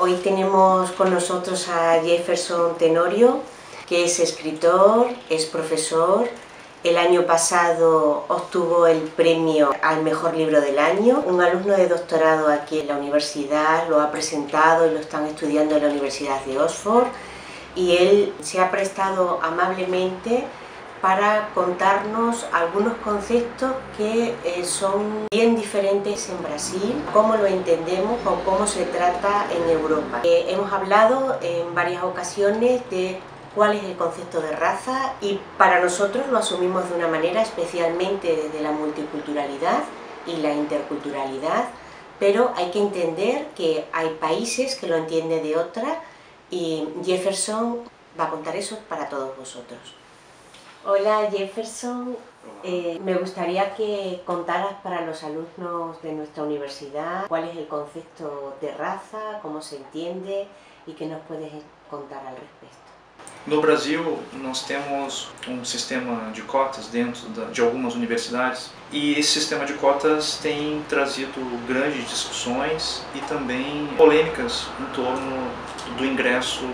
Hoy tenemos con nosotros a Jefferson Tenorio, que es escritor, es profesor. El año pasado obtuvo el premio al mejor libro del año. Un alumno de doctorado aquí en la universidad lo ha presentado y lo están estudiando en la Universidad de Oxford. Y él se ha prestado amablemente para contarnos algunos conceptos que son bien diferentes en Brasil, cómo lo entendemos o cómo se trata en Europa. Hemos hablado en varias ocasiones de cuál es el concepto de raza y para nosotros lo asumimos de una manera, especialmente desde la multiculturalidad y la interculturalidad, pero hay que entender que hay países que lo entienden de otra y Jefferson va a contar eso para todos vosotros. Hola Jefferson, me gustaría que contaras para los alumnos de nuestra universidad cuál es el concepto de raza, cómo se entiende y qué nos puedes contar al respecto. No Brasil, nós temos sistema de cotas dentro de algumas universidades e esse sistema de cotas tem trazido grandes discussões e também polêmicas em torno do ingresso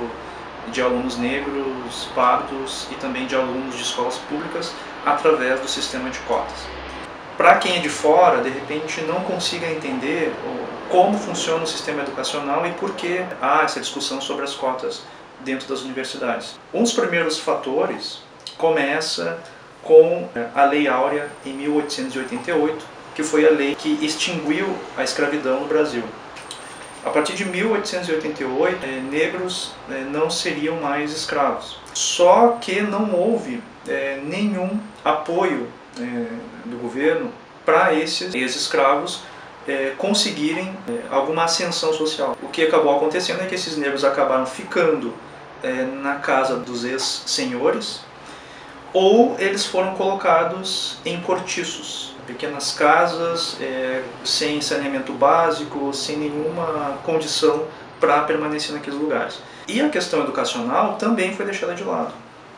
de alunos negros, pardos e também de alunos de escolas públicas através do sistema de cotas. Para quem é de fora, de repente não consiga entender como funciona o sistema educacional e por que há essa discussão sobre as cotas dentro das universidades. Um dos primeiros fatores começa com a Lei Áurea em 1888, que foi a lei que extinguiu a escravidão no Brasil. A partir de 1888, negros não seriam mais escravos. Só que não houve nenhum apoio do governo para esses ex-escravos conseguirem alguma ascensão social. O que acabou acontecendo é que esses negros acabaram ficando na casa dos ex-senhores ou eles foram colocados em cortiços, pequenas casas, sem saneamento básico, sem nenhuma condição para permanecer naqueles lugares. E a questão educacional também foi deixada de lado.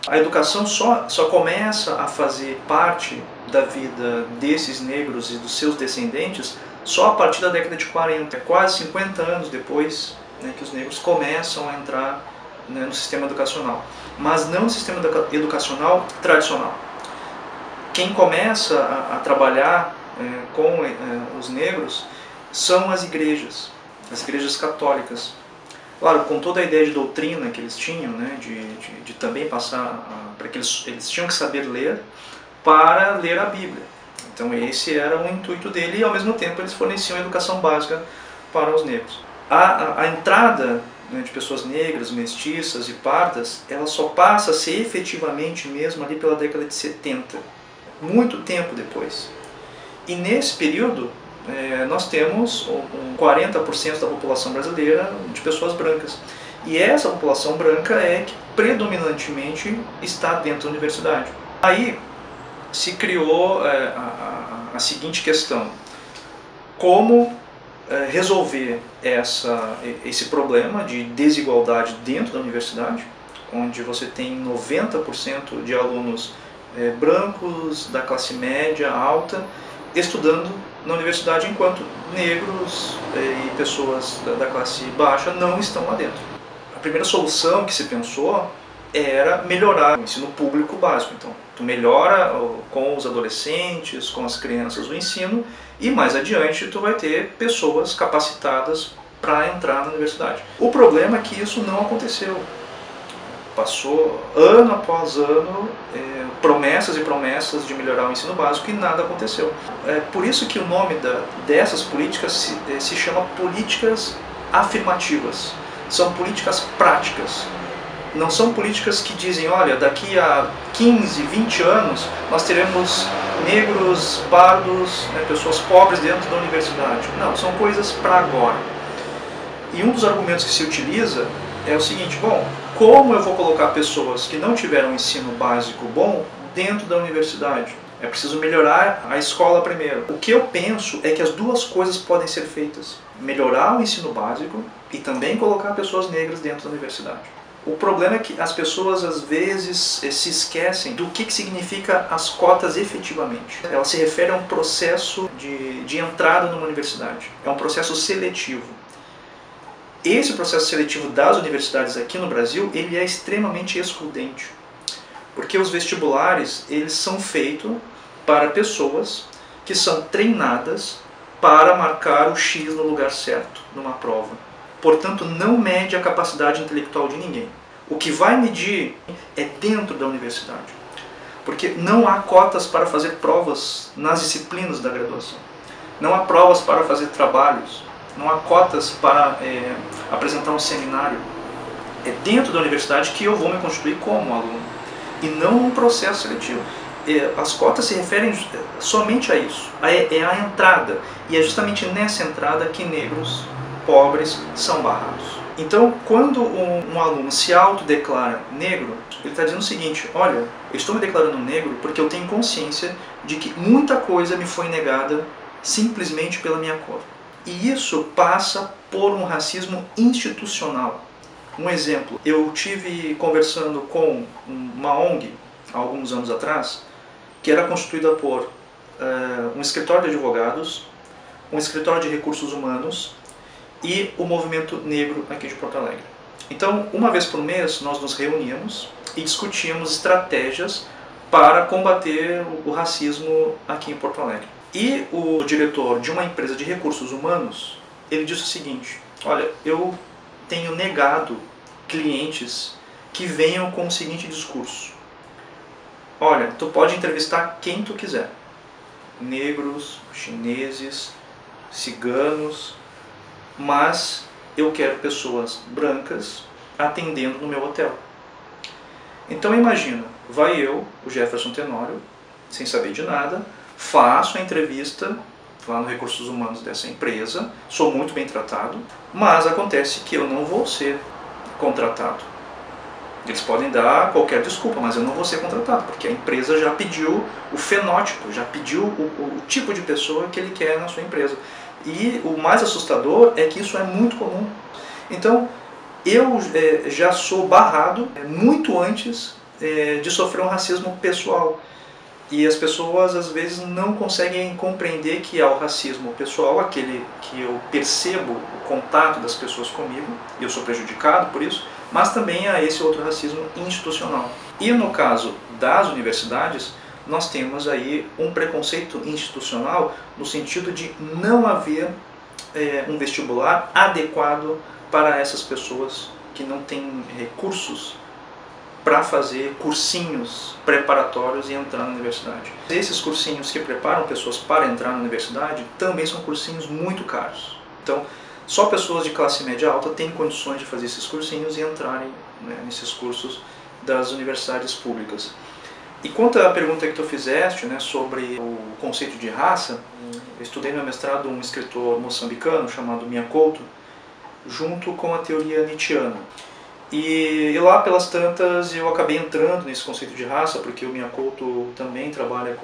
A educação só começa a fazer parte da vida desses negros e dos seus descendentes só a partir da década de 40, quase 50 anos depois, que os negros começam a entrar no sistema educacional, mas não no sistema educacional tradicional. Quem começa a trabalhar com os negros são as igrejas católicas. Claro, com toda a ideia de doutrina que eles tinham, de também passar, para que eles tinham que saber ler para ler a Bíblia. Então esse era o intuito dele e ao mesmo tempo eles forneciam educação básica para os negros. A entrada de pessoas negras, mestiças e pardas, ela só passa a ser efetivamente mesmo ali pela década de 70, muito tempo depois. E nesse período nós temos 40% da população brasileira de pessoas brancas. E essa população branca é que predominantemente está dentro da universidade. Aí se criou a seguinte questão: como resolver esse problema de desigualdade dentro da universidade, onde você tem 90% de alunos brancos, da classe média, alta, estudando na universidade, enquanto negros e pessoas da classe baixa não estão lá dentro. A primeira solução que se pensou era melhorar o ensino público básico. Então, tu melhora com os adolescentes, com as crianças o ensino e mais adiante tu vai ter pessoas capacitadas para entrar na universidade. O problema é que isso não aconteceu. Passou ano após ano, promessas e promessas de melhorar o ensino básico e nada aconteceu. É por isso que o nome dessas políticas se chama políticas afirmativas. São políticas práticas. Não são políticas que dizem, olha, daqui a 15, 20 anos nós teremos negros, pardos, pessoas pobres dentro da universidade. Não, são coisas para agora. E um dos argumentos que se utiliza é o seguinte: bom, como eu vou colocar pessoas que não tiveram um ensino básico bom dentro da universidade? É preciso melhorar a escola primeiro. O que eu penso é que as duas coisas podem ser feitas: melhorar o ensino básico e também colocar pessoas negras dentro da universidade. O problema é que as pessoas às vezes se esquecem do que significa as cotas efetivamente. Ela se refere a um processo de entrada numa universidade. É um processo seletivo. Esse processo seletivo das universidades aqui no Brasil, ele é extremamente excludente, porque os vestibulares, eles são feitos para pessoas que são treinadas para marcar o X no lugar certo, numa prova. Portanto, não mede a capacidade intelectual de ninguém. O que vai medir é dentro da universidade, porque não há cotas para fazer provas nas disciplinas da graduação. Não há provas para fazer trabalhos, não há cotas para apresentar um seminário. É dentro da universidade que eu vou me constituir como aluno, e não um processo seletivo. As cotas se referem somente a isso, é a entrada, e é justamente nessa entrada que negros, pobres, são barrados. Então, quando um aluno se autodeclara negro, ele está dizendo o seguinte: olha, eu estou me declarando negro porque eu tenho consciência de que muita coisa me foi negada simplesmente pela minha cor. E isso passa por um racismo institucional. Um exemplo, eu tive conversando com uma ONG, há alguns anos atrás, que era constituída por um escritório de advogados, um escritório de recursos humanos e o movimento negro aqui de Porto Alegre. Então, uma vez por mês, nós nos reuníamos e discutíamos estratégias para combater o racismo aqui em Porto Alegre. E o diretor de uma empresa de recursos humanos, ele disse o seguinte: olha, eu tenho negado clientes que venham com o seguinte discurso: olha, tu pode entrevistar quem tu quiser, negros, chineses, ciganos, mas eu quero pessoas brancas atendendo no meu hotel. Então imagina, vai eu, o Jefferson Tenório, sem saber de nada, faço a entrevista lá no Recursos Humanos dessa empresa, sou muito bem tratado, mas acontece que eu não vou ser contratado. Eles podem dar qualquer desculpa, mas eu não vou ser contratado, porque a empresa já pediu o fenótipo, já pediu o tipo de pessoa que ele quer na sua empresa. E o mais assustador é que isso é muito comum. Então, eu já sou barrado muito antes de sofrer um racismo pessoal. E as pessoas às vezes não conseguem compreender que há o racismo pessoal, aquele que eu percebo o contato das pessoas comigo, e eu sou prejudicado por isso, mas também há esse outro racismo institucional. E no caso das universidades, nós temos aí um preconceito institucional no sentido de não haver um vestibular adequado para essas pessoas que não têm recursos para fazer cursinhos preparatórios e entrar na universidade. Esses cursinhos que preparam pessoas para entrar na universidade também são cursinhos muito caros. Então, só pessoas de classe média alta têm condições de fazer esses cursinhos e entrarem nesses cursos das universidades públicas. E quanto à pergunta que tu fizeste, sobre o conceito de raça, eu estudei no meu mestrado um escritor moçambicano chamado Mia Couto, junto com a teoria nietzschiana. E lá pelas tantas eu acabei entrando nesse conceito de raça, porque o Mia Couto também trabalha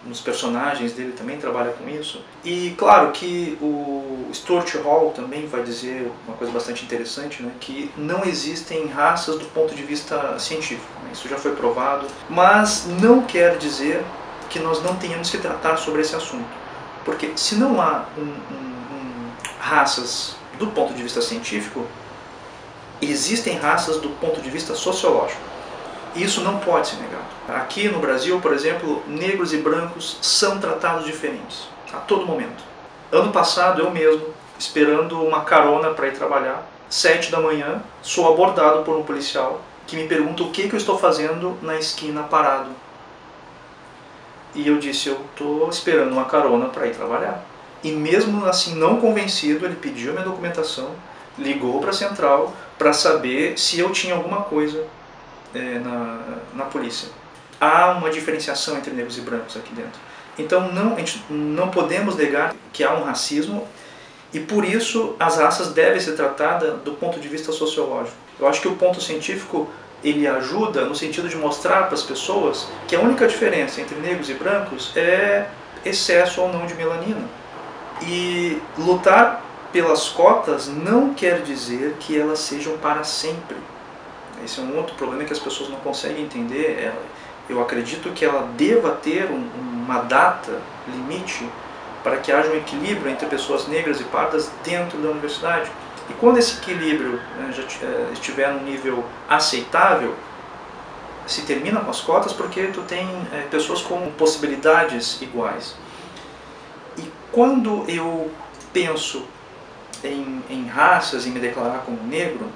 nos personagens dele, também trabalha com isso. E claro que o Stuart Hall também vai dizer uma coisa bastante interessante, que não existem raças do ponto de vista científico. Isso já foi provado, mas não quer dizer que nós não tenhamos que tratar sobre esse assunto. Porque se não há raças do ponto de vista científico, existem raças do ponto de vista sociológico. E isso não pode ser negado. Aqui no Brasil, por exemplo, negros e brancos são tratados diferentes, a todo momento. Ano passado, eu mesmo, esperando uma carona para ir trabalhar, 7 da manhã, sou abordado por um policial que me pergunta o que eu estou fazendo na esquina parado. E eu disse, eu estou esperando uma carona para ir trabalhar. E mesmo assim, não convencido, ele pediu minha documentação, ligou para a central para saber se eu tinha alguma coisa na polícia. Há uma diferenciação entre negros e brancos aqui dentro. Então não podemos negar que há um racismo e por isso as raças devem ser tratadas do ponto de vista sociológico. Eu acho que o ponto científico ele ajuda no sentido de mostrar para as pessoas que a única diferença entre negros e brancos é excesso ou não de melanina. E lutar pelas cotas não quer dizer que elas sejam para sempre. Esse é um outro problema que as pessoas não conseguem entender. Eu acredito que ela deva ter uma data limite para que haja um equilíbrio entre pessoas negras e pardas dentro da universidade. E quando esse equilíbrio já estiver num nível aceitável, se termina com as cotas porque tu tem pessoas com possibilidades iguais. E quando eu penso em raças, em me declarar como negro,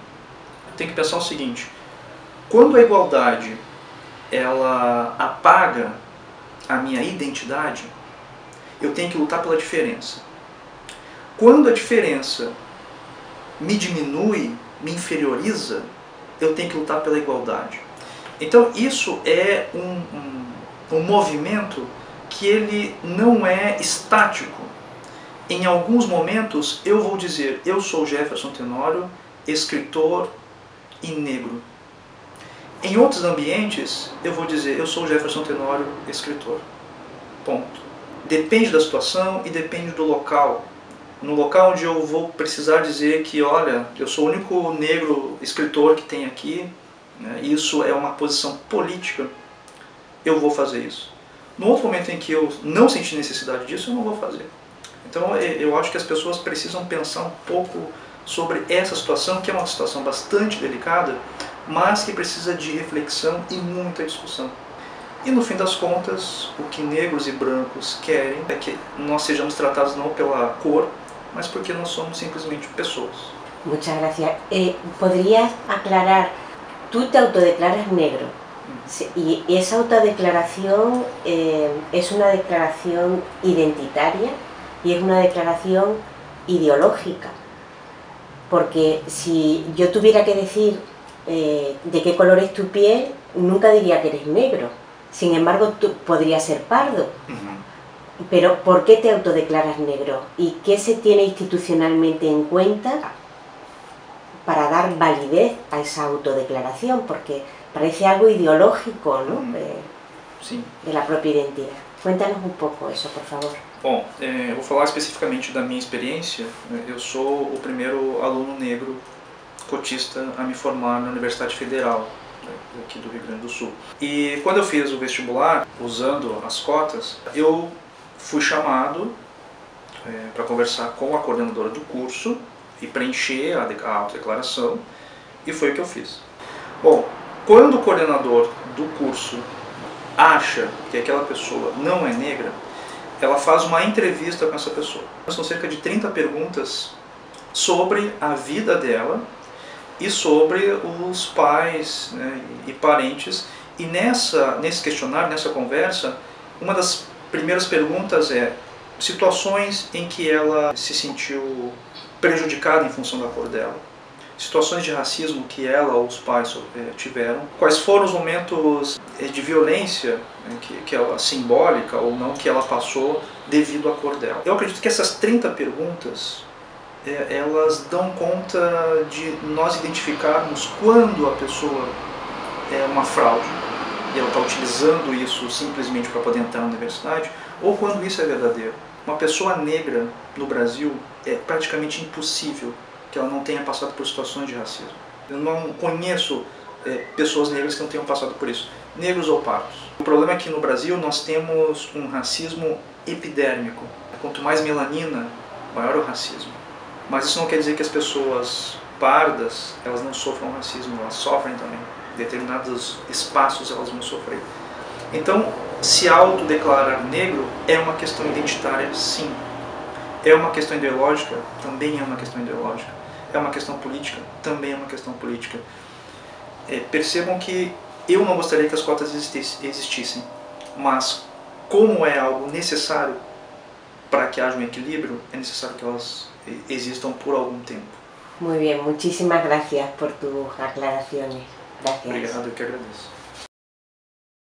eu tenho que pensar o seguinte: quando a igualdade ela apaga a minha identidade, eu tenho que lutar pela diferença. Quando a diferença me diminui, me inferioriza, eu tenho que lutar pela igualdade. Então isso é um movimento que ele não é estático. Em alguns momentos eu vou dizer: eu sou Jefferson Tenório, escritor e negro. Em outros ambientes eu vou dizer: eu sou Jefferson Tenório, escritor. Ponto. Depende da situação e depende do local. No local onde eu vou precisar dizer que, olha, eu sou o único negro escritor que tem aqui, né, isso é uma posição política, eu vou fazer isso. No outro momento em que eu não sentir necessidade disso, eu não vou fazer. Então eu acho que as pessoas precisam pensar um pouco sobre essa situação, que é uma situação bastante delicada, mas que precisa de reflexão e muita discussão. E no fim das contas, o que negros e brancos querem é que nós sejamos tratados não pela cor, mas porque nós somos simplesmente pessoas. Muchas gracias. ¿Podrías aclarar, tú te autodeclaras negro, y esa autodeclaración es una declaración identitaria y es una declaración ideológica? Porque si yo tuviera que decir de qué color es tu piel, nunca diría que eres negro. Sin embargo, tú podrías ser pardo. Pero ¿por qué te autodeclaras negro? ¿Y qué se tiene institucionalmente en cuenta para dar validez a esa autodeclaración? Porque parece algo ideológico, ¿no? Sim. De la propia identidad. Cuéntanos un poco eso, por favor. Bom, eu vou falar especificamente da minha experiência. Eu sou o primeiro aluno negro cotista a me formar na Universidade Federal, aqui do Rio Grande do Sul. E quando eu fiz o vestibular, usando as cotas, eu fui chamado para conversar com a coordenadora do curso e preencher a autodeclaração, e foi o que eu fiz. Bom, quando o coordenador do curso acha que aquela pessoa não é negra, ela faz uma entrevista com essa pessoa. São cerca de 30 perguntas sobre a vida dela e sobre os pais, né, e parentes. E nesse questionário, nessa conversa, uma das primeiras perguntas é situações em que ela se sentiu prejudicada em função da cor dela, situações de racismo que ela ou os pais tiveram, quais foram os momentos de violência, né, que ela, simbólica ou não, que ela passou devido à cor dela. Eu acredito que essas 30 perguntas elas dão conta de nós identificarmos quando a pessoa é uma fraude e ela está utilizando isso simplesmente para poder entrar na universidade, ou quando isso é verdadeiro. Uma pessoa negra no Brasil é praticamente impossível que ela não tenha passado por situações de racismo. Eu não conheço pessoas negras que não tenham passado por isso, negros ou pardos. O problema é que no Brasil nós temos um racismo epidérmico. Quanto mais melanina, maior o racismo. Mas isso não quer dizer que as pessoas pardas elas não sofram racismo, elas sofrem também. Em determinados espaços elas vão sofrer. Então, se autodeclarar negro é uma questão identitária, sim. É uma questão ideológica, também é uma questão ideológica. É uma questão política, também é uma questão política. Percebam que eu não gostaria que as cotas existissem, mas como é algo necessário para que haja um equilíbrio, é necessário que elas existam por algum tempo. Muy bien, muchísimas gracias por tus aclaraciones. Gracias. Obrigado, eu que agradeço.